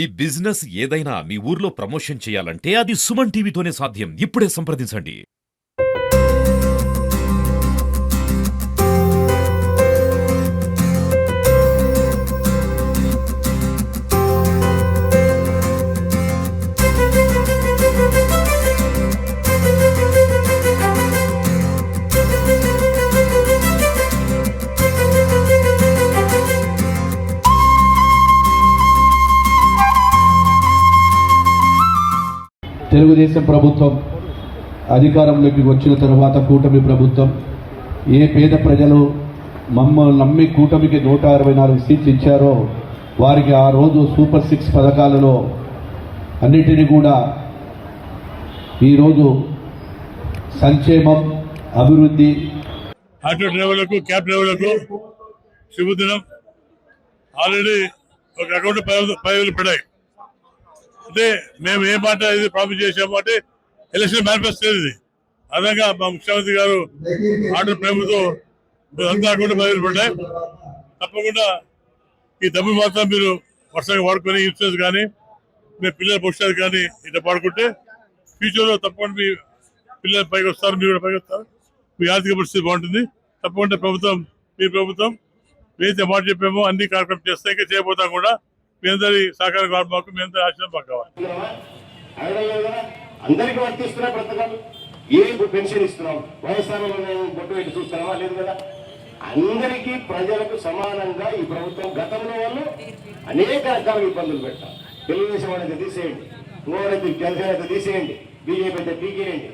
ఈ బిజినెస్ ఏదైనా మీ ఊర్లో ప్రమోషన్ చేయాలంటే అది సుమన్ టీవీతోనే సాధ్యం. ఇప్పుడే సంప్రదించండి. తెలుగుదేశం ప్రభుత్వం అధికారంలోకి వచ్చిన తర్వాత కూటమి ప్రభుత్వం ఏ పేద ప్రజలు మమ్మల్ని నమ్మి కూటమికి 164 సీట్లు ఇచ్చారో వారికి ఆ రోజు సూపర్ 6 పథకాలలో అన్నిటినీ కూడా ఈరోజు సంక్షేమం, అభివృద్ధి, ఆటో డ్రైవర్లకు, క్యాబ్ డ్రైవర్లకు శుభదినం. ఆల్రెడీ ఒక అకౌంట్ 5,000 పడాయి. అంటే మేము ఏ మాట ఇది ప్రామిస్ చేసాము అంటే ఎలక్షన్ మేనిఫెస్టో ఇది. అదనంగా మా ముఖ్యమంత్రి గారు ఆర్డర్ ప్రేమతో అంతా అకౌంట్ 5,000 పడ్డాయి. తప్పకుండా ఈ డబ్బులు మాత్రం మీరు వర్షంగా వాడుకొని ఇన్సూరెన్స్ కానీ మీ పిల్లల భవిష్యత్తు కానీ ఇట్లా వాడుకుంటే ఫ్యూచర్లో తప్పకుండా మీ పిల్లలు పైకి వస్తారు, మీరు కూడా పైకి వస్తారు, మీ ఆర్థిక పరిస్థితి బాగుంటుంది. తప్పకుండా ప్రభుత్వం, మీ ప్రభుత్వం ఏదైతే మాట చెప్పామో అన్ని కార్యక్రమం చేస్తే ఇంకా చేయబోతాం కూడా. మీ అందరి సహకారం కావాలి, మాకు మీ అందరి ఆశీర్వాదం మాకు కావాలి. అందరికీ వర్తిస్తున్న పథకాలు ఏ పెన్షన్ ఇస్తున్నాం, వైఎస్ఆర్ బొట్టు పెట్టి చూస్తున్నావా లేదు కదా. అందరికీ ప్రజలకు సమానంగా ఈ ప్రభుత్వం గతంలో వాళ్ళు అనేక రకాల ఇబ్బందులు పెట్టాం. తెలుగుదేశం అయితే తీసేయండి, ఇంకోరైతే జనసేన అయితే తీసేయండి, బీజేపీ అయితే పీకేయండి.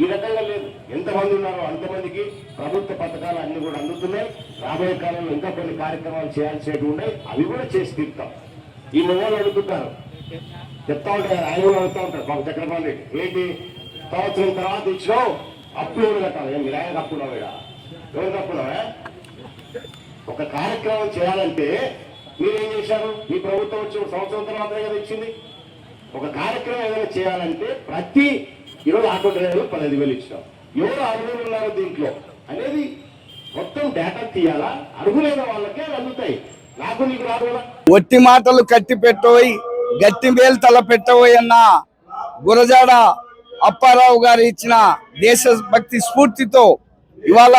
ఈ రకంగా లేదు. ఎంతమంది ఉన్నారో అంతమందికి ప్రభుత్వ పథకాలు అన్ని కూడా అందుతున్నాయి. రాబోయే కాలంలో ఇంకా కొన్ని కార్యక్రమాలు చేయాల్సినవి ఉన్నాయి, అవి కూడా చేసి తీరుతాం. ఈ మొగోళ్ళు అడుగుతుంటారు, చెప్తా ఉంటారు, ఆయన కూడా అడుగుతూ ఉంటారు. మాకు చక్రపాణి రెడ్డి ఏంటి సంవత్సరం తర్వాత ఇచ్చినావు అప్పులు ఎవరు కట్టాలి, మీరు ఆయన కప్పున్నావు, ఎవరు కప్పున్నావా? ఒక కార్యక్రమం చేయాలంటే మీరేం చేశారు? మీ ప్రభుత్వం వచ్చి సంవత్సరం తర్వాతనే కదా ఇచ్చింది. ఒక కార్యక్రమం ఏదైనా చేయాలంటే ప్రతి ఈరోజు ఆటో డ్రైవర్లు 15,000 ఇచ్చినాం. ఎవరు అర్హులు ఉన్నారు దీంట్లో అనేది మొత్తం డేటా తీయాలా. అర్హులైన వాళ్ళకే అందుతాయి, నాకు నీకు రాదు కదా. ఒట్టి మాటలు కట్టి పెట్టబోయి గట్టి మేలు తల పెట్టబోయి అన్న గురజాడ అప్పారావు గారు ఇచ్చిన దేశభక్తి స్ఫూర్తితో ఇవాళ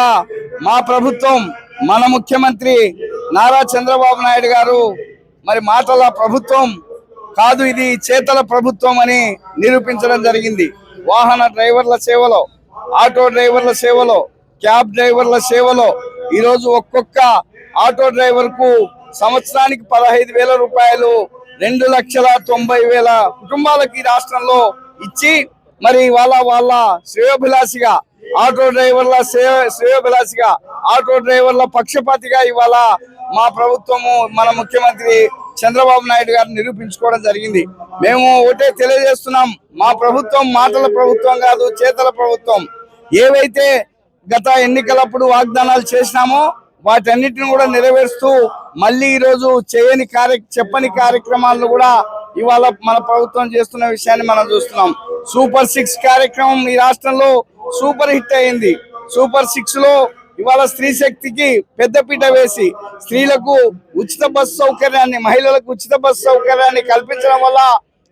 మా ప్రభుత్వం, మన ముఖ్యమంత్రి నారా చంద్రబాబు నాయుడు గారు మరి మాటల ప్రభుత్వం కాదు, ఇది చేతల ప్రభుత్వం అని నిరూపించడం జరిగింది. వాహన డ్రైవర్ల సేవలో, ఆటో డ్రైవర్ల సేవలో, క్యాబ్ డ్రైవర్ల సేవలో ఈరోజు ఒక్కొక్క ఆటో డ్రైవర్ కు సంవత్సరానికి 15,000 రూపాయలు 2,90,000 కుటుంబాలకి రాష్ట్రంలో ఇచ్చి మరి వాళ్ళ శ్రేయోభిలాషిగా ఆటో డ్రైవర్ల శ్రేయోభిలాషిగా ఆటో డ్రైవర్ల పక్షపాతిగా ఇవాళ మా ప్రభుత్వము, మన ముఖ్యమంత్రి చంద్రబాబు నాయుడు గారిని నిరూపించుకోవడం జరిగింది. మేము ఒకటే తెలియజేస్తున్నాం, మా ప్రభుత్వం మాటల ప్రభుత్వం కాదు, చేతల ప్రభుత్వం. ఏవైతే గత ఎన్నికలప్పుడు వాగ్దానాలు చేసినామో వాటన్నిటిని కూడా నెరవేరుస్తూ మళ్ళీ ఈరోజు చెప్పని కార్యక్రమాలను కూడా ఇవాళ మన ప్రభుత్వం చేస్తున్న విషయాన్ని మనం చూస్తున్నాం. సూపర్ 6 కార్యక్రమం ఈ రాష్ట్రంలో సూపర్ హిట్ అయింది. సూపర్ 6 లో ఇవాళ స్త్రీ శక్తికి పెద్దపీట వేసి స్త్రీలకు ఉచిత బస్సు సౌకర్యాన్ని, మహిళలకు ఉచిత బస్సు సౌకర్యాన్ని కల్పించడం వల్ల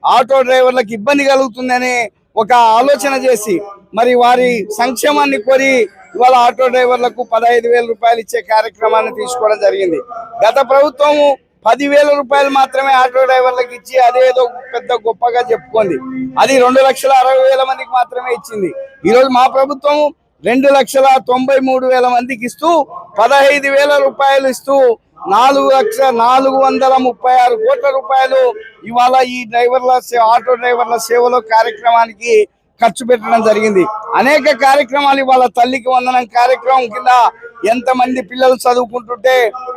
ఆటో డ్రైవర్లకు ఇబ్బంది కలుగుతుందని ఒక ఆలోచన చేసి మరి వారి సంక్షేమాన్ని కోరి ఇవాళ ఆటో డ్రైవర్లకు 15,000 రూపాయలు ఇచ్చే కార్యక్రమాన్ని తీసుకోవడం జరిగింది. గత ప్రభుత్వము 10,000 రూపాయలు మాత్రమే ఆటో డ్రైవర్లకు ఇచ్చి అదేదో పెద్ద గొప్పగా చెప్పుకుంది. అది 2,60,000 మందికి మాత్రమే ఇచ్చింది. ఈరోజు మా ప్రభుత్వం 2,93,000 మందికి ఇస్తూ 15,000 రూపాయలు ఇస్తూ 4,436 కోట్ల రూపాయలు ఇవాళ ఈ ఆటో డ్రైవర్ల సేవలో కార్యక్రమానికి ఖర్చు పెట్టడం జరిగింది. అనేక కార్యక్రమాలు ఇవాళ తల్లికి వందనం కార్యక్రమం కింద ఎంతమంది పిల్లలు చదువుకుంటుంటే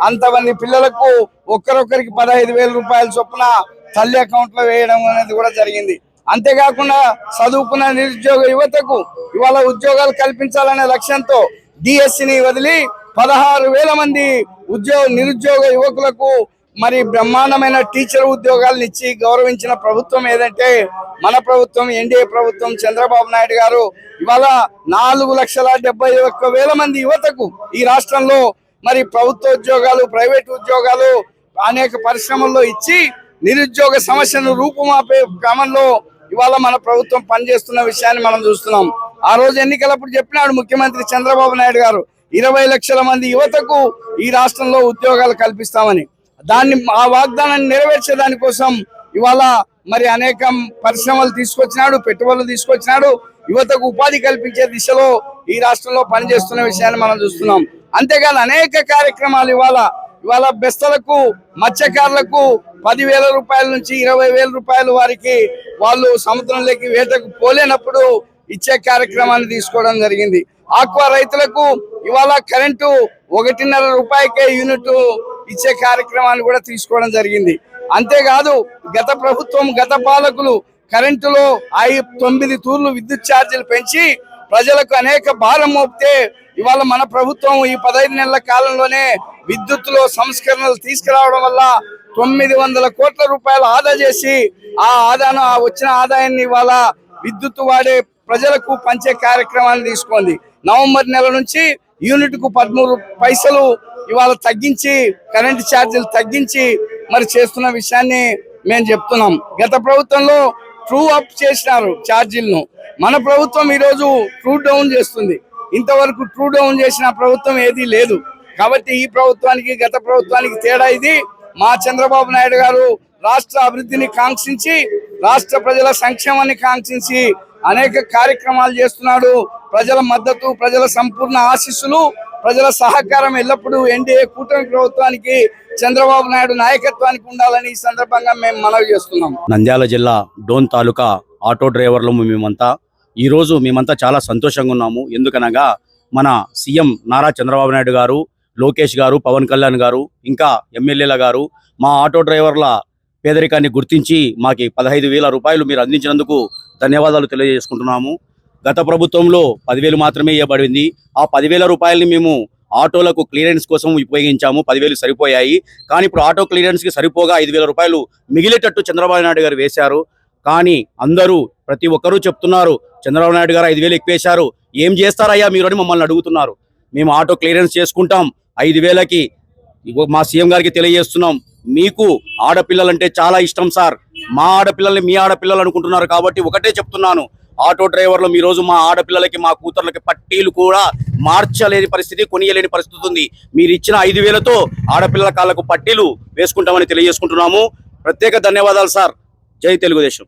అంతమంది పిల్లలకు ఒక్కరొక్కరికి 15,000 రూపాయల చొప్పున తల్లి అకౌంట్ లో వేయడం అనేది కూడా జరిగింది. అంతేకాకుండా చదువుకున్న నిరుద్యోగ యువతకు ఇవాళ ఉద్యోగాలు కల్పించాలనే లక్ష్యంతో డిఎస్సిని వదిలి 16,000 మంది నిరుద్యోగ యువకులకు మరి బ్రహ్మాండమైన టీచర్ ఉద్యోగాలను ఇచ్చి గౌరవించిన ప్రభుత్వం ఏదంటే మన ప్రభుత్వం, ఎన్డీఏ ప్రభుత్వం, చంద్రబాబు నాయుడు గారు. ఇవాళ 4,71,000 మంది యువతకు ఈ రాష్ట్రంలో మరి ప్రభుత్వ ఉద్యోగాలు, ప్రైవేట్ ఉద్యోగాలు అనేక పరిశ్రమల్లో ఇచ్చి నిరుద్యోగ సమస్యను రూపుమాపే క్రమంలో ఇవాళ మన ప్రభుత్వం పనిచేస్తున్న విషయాన్ని మనం చూస్తున్నాం. ఆ రోజు ఎన్నికలప్పుడు చెప్పినాడు ముఖ్యమంత్రి చంద్రబాబు నాయుడు గారు 20 లక్షల మంది యువతకు ఈ రాష్ట్రంలో ఉద్యోగాలు కల్పిస్తామని. ఆ వాగ్దానాన్ని నెరవేర్చే దానికోసం ఇవాళ మరి అనేక పరిశ్రమలు తీసుకొచ్చినాడు, పెట్టుబడులు తీసుకొచ్చినాడు, యువతకు ఉపాధి కల్పించే దిశలో ఈ రాష్ట్రంలో పనిచేస్తున్న విషయాన్ని మనం చూస్తున్నాం. అంతేకాదు అనేక కార్యక్రమాలు ఇవాళ బెస్తలకు మత్స్యకారులకు 10,000 రూపాయల నుంచి 20,000 రూపాయలు వారికి వాళ్ళు సముద్రంలోకి వేటకు పోలేనప్పుడు ఇచ్చే కార్యక్రమాన్ని తీసుకోవడం జరిగింది. ఆక్వా రైతులకు ఇవాళ కరెంటు 1.5 రూపాయకే యూనిట్ ఇచ్చే కార్యక్రమాన్ని కూడా తీసుకోవడం జరిగింది. అంతేకాదు గత పాలకులు కరెంటులో 9 తూర్లు విద్యుత్ ఛార్జీలు పెంచి ప్రజలకు అనేక భారం మోపితే ఇవాళ మన ప్రభుత్వం ఈ 15 నెలల కాలంలోనే విద్యుత్తులో సంస్కరణలు తీసుకురావడం వల్ల 900 కోట్ల రూపాయలు ఆదా చేసి వచ్చిన ఆదాయాన్ని ఇవాళ విద్యుత్ వాడే ప్రజలకు పంచే కార్యక్రమాన్ని తీసుకుంది. నవంబర్ నెల నుంచి యూనిట్ కు 13 పైసలు ఇవాళ తగ్గించి కరెంటు ఛార్జీలు తగ్గించి మరి చేస్తున్న విషయాన్ని మేము చెప్తున్నాం. గత ప్రభుత్వంలో ట్రూ అప్ చేసినారు ఛార్జీలను, మన ప్రభుత్వం ఈరోజు ట్రూ డౌన్ చేస్తుంది. ఇంతవరకు ట్రూ డౌన్ చేసిన ప్రభుత్వం ఏదీ లేదు. కాబట్టి ఈ ప్రభుత్వానికి గత ప్రభుత్వానికి తేడా ఇది. మా చంద్రబాబు నాయుడు గారు రాష్ట్ర అభివృద్ధిని కాంక్షించి, రాష్ట్ర ప్రజల సంక్షేమాన్ని కాంక్షించి అనేక కార్యక్రమాలు చేస్తున్నాడు. ప్రజల మద్దతు, ప్రజల సంపూర్ణ ఆశీస్సులు, ప్రజల సహకారం ఎల్లప్పుడూ ఎన్డీఏ కూటమి ప్రభుత్వానికి, చంద్రబాబు నాయుడు నాయకత్వానికి ఉండాలని ఈ సందర్భంగా మేము మనవి చేస్తున్నాం. నంద్యాల జిల్లా డోన్ తాలూకా ఆటో డ్రైవర్లము మేమంతా చాలా సంతోషంగా ఉన్నాము. ఎందుకనగా మన సీఎం నారా చంద్రబాబు నాయుడు గారు, లోకేష్ గారు, పవన్ కళ్యాణ్ గారు, ఇంకా ఎమ్మెల్యేల గారు మా ఆటో డ్రైవర్ల పేదరికాన్ని గుర్తించి మాకి 15,000 రూపాయలు మీరు అందించినందుకు ధన్యవాదాలు తెలియజేసుకుంటున్నాము. గత ప్రభుత్వంలో 10,000 మాత్రమే ఇవ్వబడింది. ఆ 10,000 రూపాయలని మేము ఆటోలకు క్లియరెన్స్ కోసం ఉపయోగించాము. 10,000 సరిపోయాయి. కానీ ఇప్పుడు ఆటో క్లియరెన్స్కి సరిపోగా 5,000 రూపాయలు మిగిలేటట్టు చంద్రబాబు నాయుడు గారు వేశారు. కానీ ప్రతి ఒక్కరూ చెప్తున్నారు చంద్రబాబు నాయుడు గారు 5,000 ఎక్కువేశారు, ఏం చేస్తారయ్యా మీరు అని మమ్మల్ని అడుగుతున్నారు. మేము ఆటో క్లియరెన్స్ చేసుకుంటాం 5,000కి. మా సీఎం గారికి తెలియజేస్తున్నాం, మీకు ఆడపిల్లలంటే చాలా ఇష్టం సార్, మా ఆడపిల్లల్ని మీ ఆడపిల్లలు అనుకుంటున్నారు. కాబట్టి ఒకటే చెప్తున్నాను, ఆటో డ్రైవర్లు ఈ రోజు మా ఆడపిల్లలకి, మా కూతుర్లకి పట్టీలు కూడా మార్చలేని పరిస్థితి, కొనియలేని పరిస్థితి ఉంది. మీరు ఇచ్చిన 5,000తో ఆడపిల్లల కాళ్ళకు పట్టీలు వేసుకుంటామని తెలియజేసుకుంటున్నాము. ప్రత్యేక ధన్యవాదాలు సార్. జై తెలుగుదేశం.